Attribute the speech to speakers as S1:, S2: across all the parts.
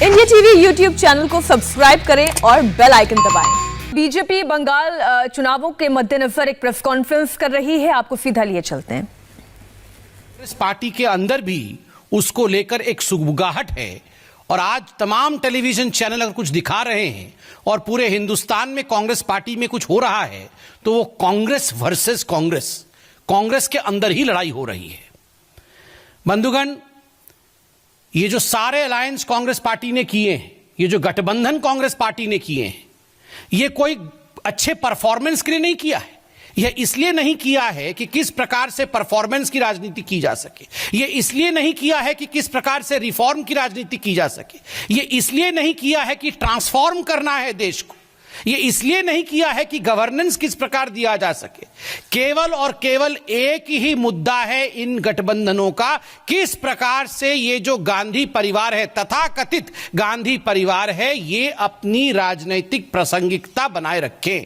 S1: India TV YouTube channel को subscribe करें और बेल आइकन दबाएं। बीजेपी बंगाल चुनावों के मद्देनजर एक प्रेस कॉन्फ्रेंस कर रही है, आपको सीधा लिए चलते हैं।
S2: इस पार्टी के अंदर भी उसको लेकर एक सुगबुगाहट है और आज तमाम टेलीविजन चैनल अगर कुछ दिखा रहे हैं और पूरे हिंदुस्तान में कांग्रेस पार्टी में कुछ हो रहा है तो वो कांग्रेस वर्सेस कांग्रेस, कांग्रेस के अंदर ही लड़ाई हो रही है। बंधुगण, ये जो सारे अलायंस कांग्रेस पार्टी ने किए हैं, ये जो गठबंधन कांग्रेस पार्टी ने किए हैं, ये कोई अच्छे परफॉर्मेंस के लिए नहीं किया है। यह इसलिए नहीं किया है कि किस प्रकार से परफॉर्मेंस की राजनीति की जा सके, यह इसलिए नहीं किया है कि किस प्रकार से रिफॉर्म की राजनीति की जा सके, यह इसलिए नहीं किया है कि ट्रांसफॉर्म करना है देश को, यह इसलिए नहीं किया है कि गवर्नेंस किस प्रकार दिया जा सके। केवल और केवल एक ही मुद्दा है इन गठबंधनों का, किस प्रकार से ये जो गांधी परिवार है, तथाकथित गांधी परिवार है, ये अपनी राजनीतिक प्रासंगिकता बनाए रखे।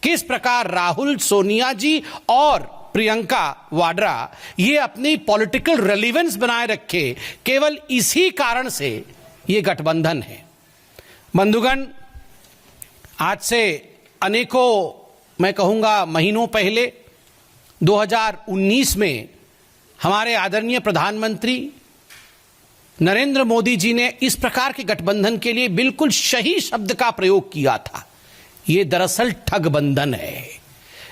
S2: किस प्रकार राहुल, सोनिया जी और प्रियंका वाड्रा ये अपनी पॉलिटिकल रेलेवेंस बनाए रखे, केवल इसी कारण से ये गठबंधन है। बंधुगण, आज से अनेकों मैं कहूंगा महीनों पहले 2019 में हमारे आदरणीय प्रधानमंत्री नरेंद्र मोदी जी ने इस प्रकार के गठबंधन के लिए बिल्कुल सही शब्द का प्रयोग किया था। ये दरअसल ठगबंधन है,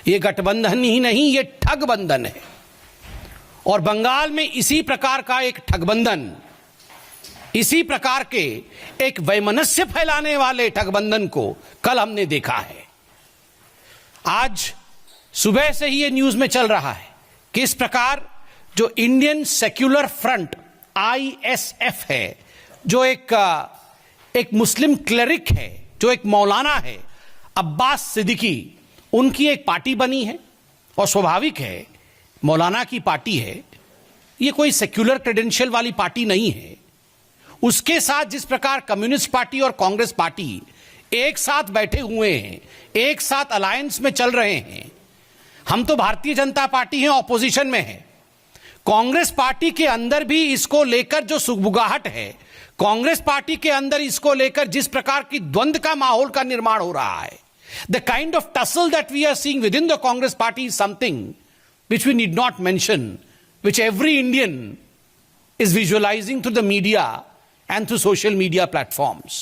S2: ये गठबंधन ही नहीं, ये ठगबंधन है। और बंगाल में इसी प्रकार का एक ठगबंधन, इसी प्रकार के एक वैमनस्य फैलाने वाले ठगबंधन को कल हमने देखा है। आज सुबह से ही ये न्यूज में चल रहा है कि इस प्रकार जो इंडियन सेक्युलर फ्रंट ISF है, जो एक मुस्लिम क्लेरिक है, जो एक मौलाना है, अब्बास सिद्दीकी, उनकी एक पार्टी बनी है। और स्वाभाविक है, मौलाना की पार्टी है, ये कोई सेक्युलर क्रेडेंशियल वाली पार्टी नहीं है। उसके साथ जिस प्रकार कम्युनिस्ट पार्टी और कांग्रेस पार्टी एक साथ बैठे हुए हैं, एक साथ अलायंस में चल रहे हैं। हम तो भारतीय जनता पार्टी हैं, ऑपोजिशन में है। कांग्रेस पार्टी के अंदर भी इसको लेकर जो सुगबुगाहट है, कांग्रेस पार्टी के अंदर इसको लेकर जिस प्रकार की द्वंद्व का माहौल का निर्माण हो रहा है, the kind of tussle that we are seeing within the Congress party is something which we need not mention, which every Indian is visualizing through the media and through social media platforms.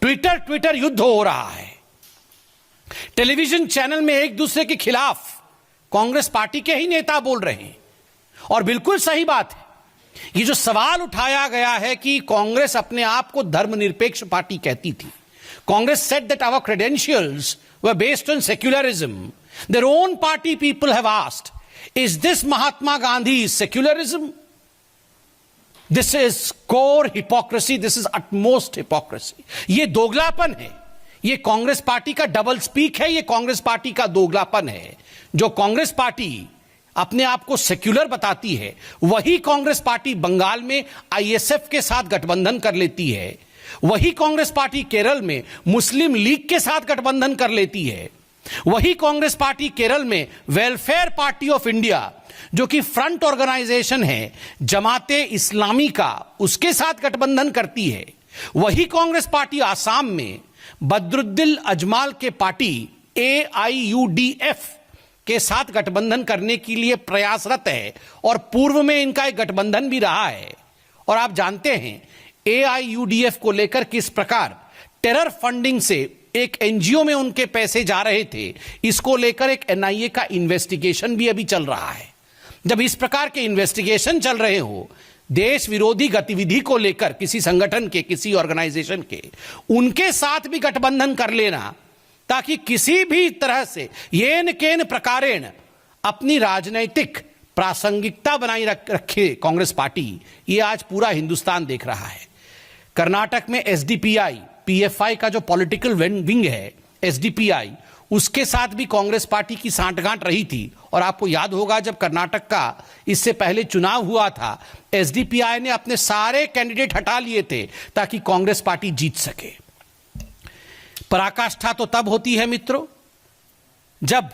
S2: Twitter युद्ध हो रहा है। Television channel में एक दूसरे के खिलाफ Congress party के ही नेता बोल रहे हैं। और बिल्कुल सही बात है, ये जो सवाल उठाया गया है कि कांग्रेस अपने आप को धर्मनिरपेक्ष पार्टी कहती थी। Congress said that our credentials were based on secularism. Their own party people have asked, is this Mahatma Gandhi's secularism? This is core hypocrisy. This is utmost hypocrisy. ये दोगलापन है, ये कांग्रेस पार्टी का डबल स्पीक है, ये Congress party का दोगलापन है। जो Congress party अपने आप को सेक्युलर बताती है, वही कांग्रेस पार्टी बंगाल में ISF के साथ गठबंधन कर लेती है, वही कांग्रेस पार्टी केरल में मुस्लिम लीग के साथ गठबंधन कर लेती है, वही कांग्रेस पार्टी केरल में वेलफेयर पार्टी ऑफ इंडिया, जो कि फ्रंट ऑर्गेनाइजेशन है जमाते इस्लामी का, उसके साथ गठबंधन करती है। वही कांग्रेस पार्टी आसाम में बदरुद्दीन अजमाल के पार्टी AIUDF के साथ गठबंधन करने के लिए प्रयासरत है और पूर्व में इनका एक गठबंधन भी रहा है। और आप जानते हैं AIUDF को लेकर किस प्रकार टेरर फंडिंग से एक NGO में उनके पैसे जा रहे थे, इसको लेकर एक NIA का इन्वेस्टिगेशन भी अभी चल रहा है। जब इस प्रकार के इन्वेस्टिगेशन चल रहे हो, देश विरोधी गतिविधि को लेकर किसी संगठन के, किसी ऑर्गेनाइजेशन के, उनके साथ भी गठबंधन कर लेना ताकि किसी भी तरह से येन केन प्रकारेण अपनी राजनीतिक प्रासंगिकता बनाई रखे कांग्रेस पार्टी, ये आज पूरा हिंदुस्तान देख रहा है। कर्नाटक में SDPI PFI का जो पॉलिटिकल विंग है SDPI, उसके साथ भी कांग्रेस पार्टी की सांठगांठ रही थी। और आपको याद होगा जब कर्नाटक का इससे पहले चुनाव हुआ था, SDPI ने अपने सारे कैंडिडेट हटा लिए थे ताकि कांग्रेस पार्टी जीत सके। पराकाष्ठा तो तब होती है मित्रों, जब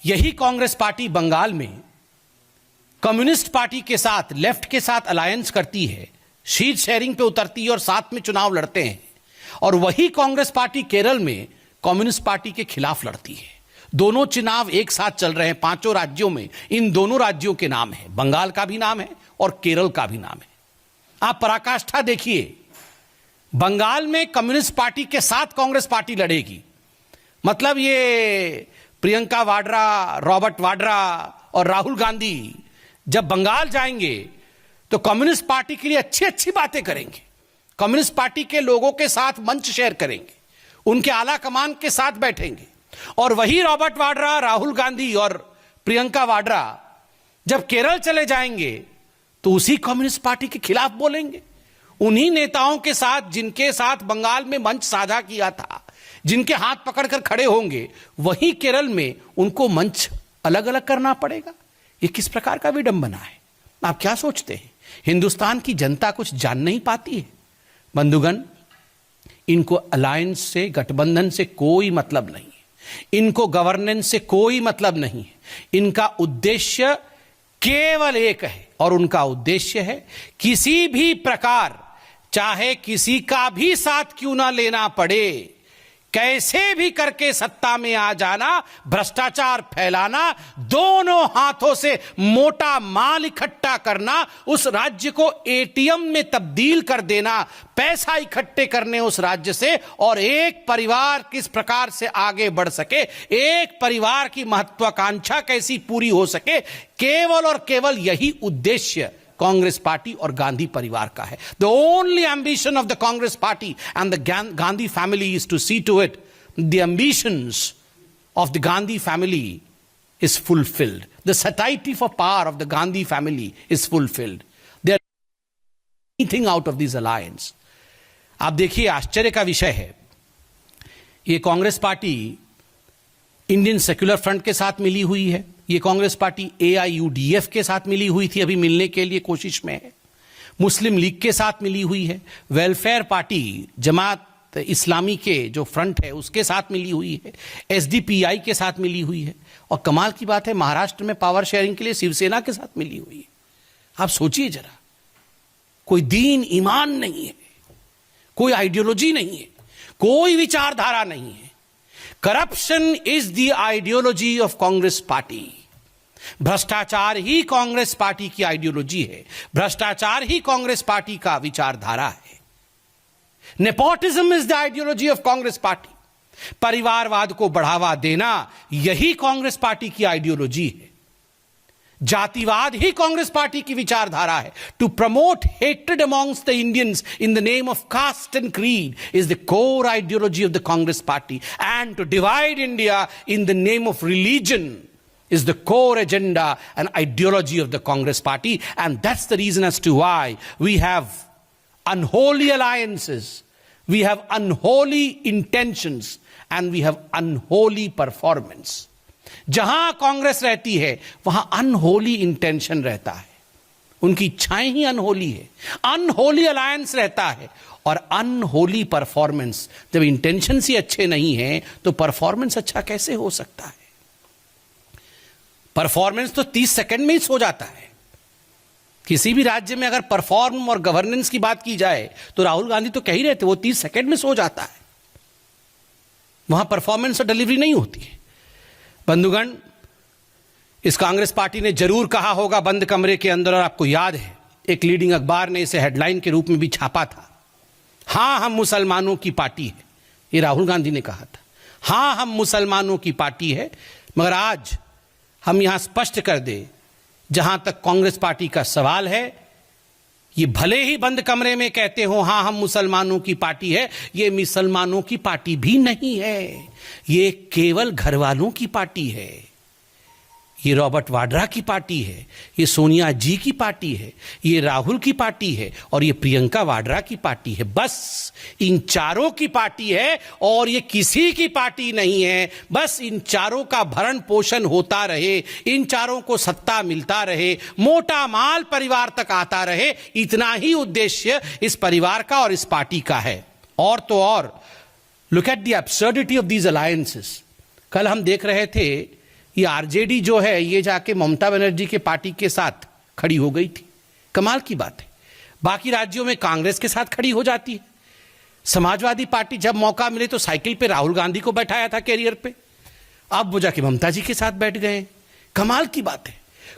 S2: यही कांग्रेस पार्टी बंगाल में कम्युनिस्ट पार्टी के साथ, लेफ्ट के साथ अलायंस करती है, सीट शेयरिंग पे उतरती है और साथ में चुनाव लड़ते हैं। और वही कांग्रेस पार्टी केरल में कम्युनिस्ट पार्टी के खिलाफ लड़ती है। दोनों चुनाव एक साथ चल रहे हैं 5 राज्यों में। इन दोनों राज्यों के नाम है, बंगाल का भी नाम है और केरल का भी नाम है। आप पराकाष्ठा देखिए, बंगाल में कम्युनिस्ट पार्टी के साथ कांग्रेस पार्टी लड़ेगी। मतलब ये प्रियंका वाड्रा, रॉबर्ट वाड्रा और राहुल गांधी जब बंगाल जाएंगे तो कम्युनिस्ट पार्टी के लिए अच्छी अच्छी बातें करेंगे, कम्युनिस्ट पार्टी के लोगों के साथ मंच शेयर करेंगे, उनके आला कमान के साथ बैठेंगे। और वही रॉबर्ट वाड्रा, राहुल गांधी और प्रियंका वाड्रा जब केरल चले जाएंगे तो उसी कम्युनिस्ट पार्टी के खिलाफ बोलेंगे। उन्हीं नेताओं के साथ जिनके साथ बंगाल में मंच साझा किया था, जिनके हाथ पकड़कर खड़े होंगे, वहीं केरल में उनको मंच अलग अलग करना पड़ेगा। ये किस प्रकार का विडंबना है? आप क्या सोचते हैं? हिंदुस्तान की जनता कुछ जान नहीं पाती है? बंधुगण, इनको अलायंस से, गठबंधन से कोई मतलब नहीं है, इनको गवर्नेंस से कोई मतलब नहीं है। इनका उद्देश्य केवल एक है और उनका उद्देश्य है किसी भी प्रकार, चाहे किसी का भी साथ क्यों ना लेना पड़े, कैसे भी करके सत्ता में आ जाना, भ्रष्टाचार फैलाना, दोनों हाथों से मोटा माल इकट्ठा करना, उस राज्य को एटीएम में तब्दील कर देना, पैसा इकट्ठे करने उस राज्य से, और एक परिवार किस प्रकार से आगे बढ़ सके, एक परिवार की महत्वाकांक्षा कैसी पूरी हो सके, केवल और केवल यही उद्देश्य कांग्रेस पार्टी और गांधी परिवार का है। The only ambition of the Congress party and the Gandhi family is to see to it the ambitions of the Gandhi family is fulfilled. The satiety for power of the Gandhi family is fulfilled. They are anything out of this alliance. आप देखिए, आश्चर्य का विषय है, ये Congress party Indian secular front के साथ मिली हुई है, ये कांग्रेस पार्टी AIUDF के साथ मिली हुई थी, अभी मिलने के लिए कोशिश में है, मुस्लिम लीग के साथ मिली हुई है, वेलफेयर पार्टी जमात इस्लामी के जो फ्रंट है उसके साथ मिली हुई है, SDPI के साथ मिली हुई है, और कमाल की बात है महाराष्ट्र में पावर शेयरिंग के लिए शिवसेना के साथ मिली हुई है। आप सोचिए जरा, कोई दीन ईमान नहीं है, कोई आइडियोलॉजी नहीं है, कोई विचारधारा नहीं है। Corruption is the ideology of Congress party. भ्रष्टाचार ही कांग्रेस पार्टी की आइडियोलॉजी है, भ्रष्टाचार ही कांग्रेस पार्टी का विचारधारा है। Nepotism is the ideology of Congress party. परिवारवाद को बढ़ावा देना यही कांग्रेस पार्टी की आइडियोलॉजी है। जातिवाद ही कांग्रेस पार्टी की विचारधारा है। To promote hatred amongst the Indians in the name of caste and creed is the core ideology of the Congress party, and to divide India in the name of religion is the core agenda and ideology of the Congress party, and that's the reason as to why we have unholy alliances, we have unholy intentions, and we have unholy performance. जहां कांग्रेस रहती है वहां unholy intention रहता है, उनकी इच्छाएं ही unholy है, unholy alliance रहता है और अनहोली परफॉर्मेंस। जब इंटेंशन ही अच्छे नहीं है तो परफॉर्मेंस अच्छा कैसे हो सकता है? परफॉर्मेंस तो 30 सेकंड में ही सो जाता है। किसी भी राज्य में अगर परफॉर्म और गवर्नेंस की बात की जाए तो राहुल गांधी तो कह ही रहे थे वो 30 सेकंड में सो जाता है, वहां परफॉर्मेंस और डिलीवरी नहीं होती है। बंधुगण, इस कांग्रेस पार्टी ने जरूर कहा होगा बंद कमरे के अंदर, और आपको याद है एक लीडिंग अखबार ने इसे हेडलाइन के रूप में भी छापा था, हां हम मुसलमानों की पार्टी है। ये राहुल गांधी ने कहा था, हां हम मुसलमानों की पार्टी है। मगर आज हम यहां स्पष्ट कर दें, जहां तक कांग्रेस पार्टी का सवाल है, ये भले ही बंद कमरे में कहते हो हां हम मुसलमानों की पार्टी है, ये मुसलमानों की पार्टी भी नहीं है, ये केवल घरवालों की पार्टी है। ये रॉबर्ट वाड्रा की पार्टी है, ये सोनिया जी की पार्टी है, ये राहुल की पार्टी है और ये प्रियंका वाड्रा की पार्टी है। बस इन चारों की पार्टी है और ये किसी की पार्टी नहीं है। बस इन चारों का भरण पोषण होता रहे, इन चारों को सत्ता मिलता रहे, मोटा माल परिवार तक आता रहे, इतना ही उद्देश्य इस परिवार का और इस पार्टी का है। और तो और, look at the absurdity of these alliances. कल हम देख रहे थे ये आरजेडी जो है ये जाके ममता बनर्जी के पार्टी के साथ खड़ी हो गई थी। कमाल की बात है, बाकी राज्यों में कांग्रेस के साथ खड़ी हो जाती है। समाजवादी पार्टी जब मौका मिले तो साइकिल पे राहुल गांधी को बैठाया था कैरियर पे, अब वो जाके ममता जी के साथ बैठ गए। कमाल की बात है,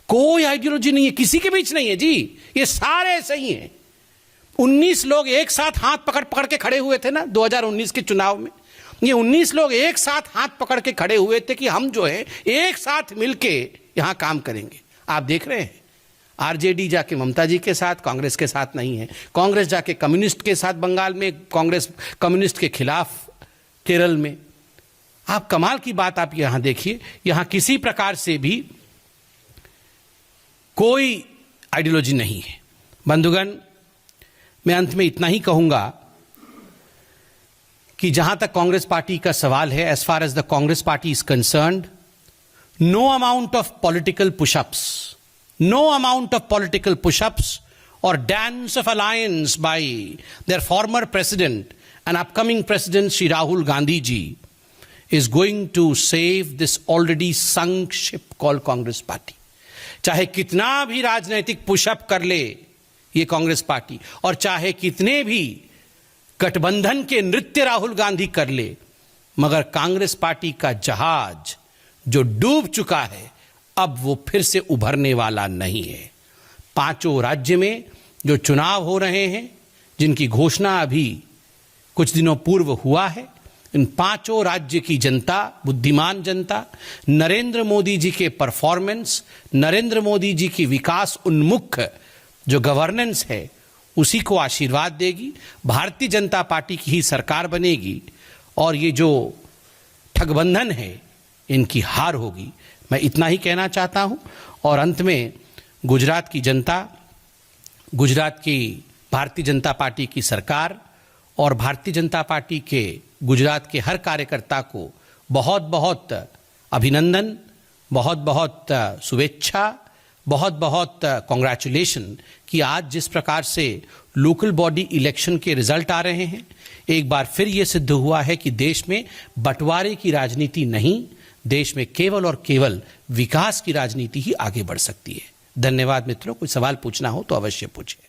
S2: कोई आइडियोलॉजी नहीं है, किसी के बीच नहीं है जी, ये सारे सही हैं। 19 लोग एक साथ हाथ पकड़ पकड़ के खड़े हुए थे ना 2019 के चुनाव में, ये 19 लोग एक साथ हाथ पकड़ के खड़े हुए थे कि हम जो है एक साथ मिलके यहां काम करेंगे। आप देख रहे हैं, आरजेडी जाके ममता जी के साथ, कांग्रेस के साथ नहीं है, कांग्रेस जाके कम्युनिस्ट के साथ बंगाल में, कांग्रेस कम्युनिस्ट के खिलाफ केरल में। आप कमाल की बात आप यहां देखिए, यहां किसी प्रकार से भी कोई आइडियोलॉजी नहीं है। बंधुगण, मैं अंत में इतना ही कहूंगा कि जहां तक कांग्रेस पार्टी का सवाल है, as far as the Congress party is concerned, no amount of political pushups, no amount of political push-ups or dance of alliance by their former president and upcoming president Shri Rahul Gandhi ji is going to save this already sunk ship called Congress party. चाहे कितना भी राजनीतिक pushup कर ले ये Congress party, और चाहे कितने भी गठबंधन के नृत्य राहुल गांधी कर ले, मगर कांग्रेस पार्टी का जहाज जो डूब चुका है अब वो फिर से उभरने वाला नहीं है। 5 राज्य में जो चुनाव हो रहे हैं, जिनकी घोषणा अभी कुछ दिनों पूर्व हुआ है, इन 5 राज्य की जनता, बुद्धिमान जनता, नरेंद्र मोदी जी के परफॉर्मेंस, नरेंद्र मोदी जी की विकास उन्मुख जो गवर्नेंस है, उसी को आशीर्वाद देगी। भारतीय जनता पार्टी की ही सरकार बनेगी और ये जो ठगबंधन है इनकी हार होगी। मैं इतना ही कहना चाहता हूं और अंत में गुजरात की जनता, गुजरात की भारतीय जनता पार्टी की सरकार और भारतीय जनता पार्टी के गुजरात के हर कार्यकर्ता को बहुत बहुत अभिनंदन, बहुत बहुत शुभेच्छा, बहुत बहुत कॉन्ग्रेचुलेशन कि आज जिस प्रकार से लोकल बॉडी इलेक्शन के रिजल्ट आ रहे हैं, एक बार फिर ये सिद्ध हुआ है कि देश में बंटवारे की राजनीति नहीं, देश में केवल और केवल विकास की राजनीति ही आगे बढ़ सकती है। धन्यवाद मित्रों, कोई सवाल पूछना हो तो अवश्य पूछें।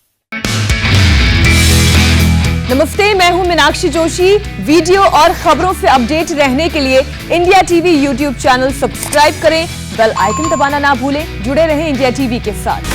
S1: नमस्ते, मैं हूं मीनाक्षी जोशी। वीडियो और खबरों से अपडेट रहने के लिए India TV YouTube channel subscribe करें, बेल आइकन दबाना ना भूलें। जुड़े रहें इंडिया टीवी के साथ।